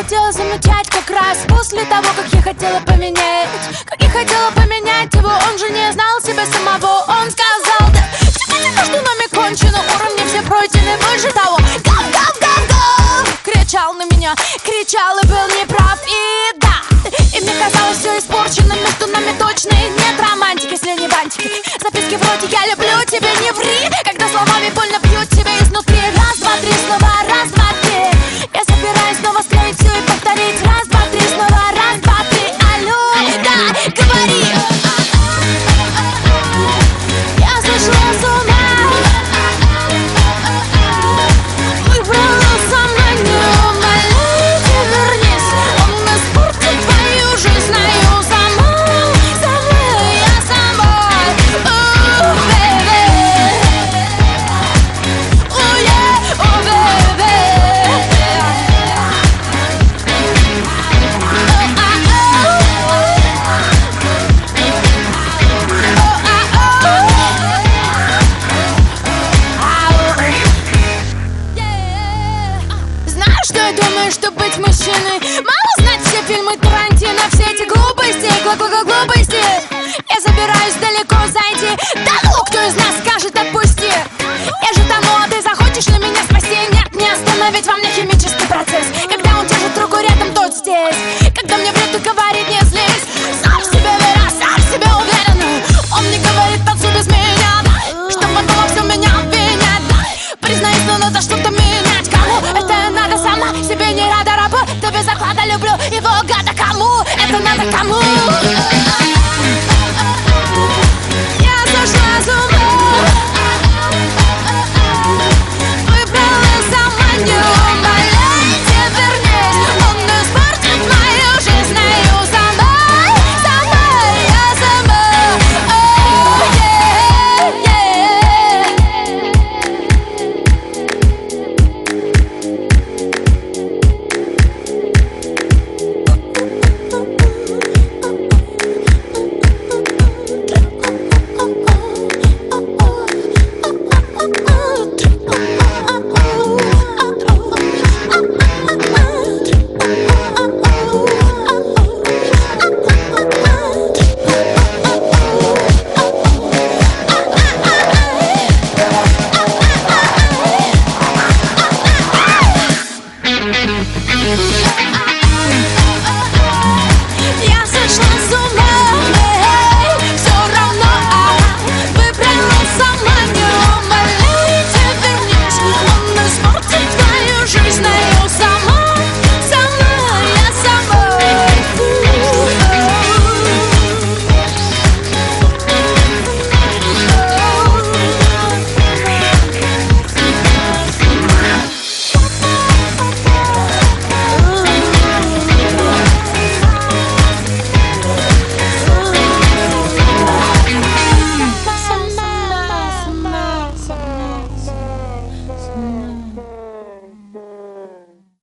хотела замечать как раз после того, как я хотела поменять. Как я хотела поменять его, он же не знал себя самого. Он сказал, да, все эти между нами кончено, уровни все пройдены, выше того. Гав, гав, гав, гав! Кричал на меня, кричал и был неправ. И да, и мне казалось все испорчено, между нами точно нет романтики, если не бантики. Записки вроде «я люблю тебя, не ври», когда словами больно бьют тебя изнутри. Раз, два, три, снова, раз, два, три. Я собираюсь снова склеить все и повторить. Раз, два, три, снова, раз, два, три. Алло, да, говори. Я сошла с ума. Выбрала со мной, не умоляйте, вернись. Он испортит твою жизнь, знаю сама. Я собой, baby. Oh yeah, oh baby. Знаешь, что я думаю, что быть мужчиной? Мало знать все фильмы Тарантино, все эти глупости, глупости. Я собираюсь далеко зайти. Да ну, кто из нас скажет отпусти? Я же тону, а ты захочешь ли меня спасти? Нет, не остановить во мне химический процесс. Когда он держит руку рядом, тот здесь. Когда мне врет и говорит, не злись. Сам в себе веря, сам в себе уверен. Он мне говорит, танцуй без меня, что потом во всем меня обвинят. Признаюсь, но надо что-то менять. Кому это надо, сама себе не рада, рабу. Ты без заклада люблю его гада. Кому это надо, кому? Я сошла с ума.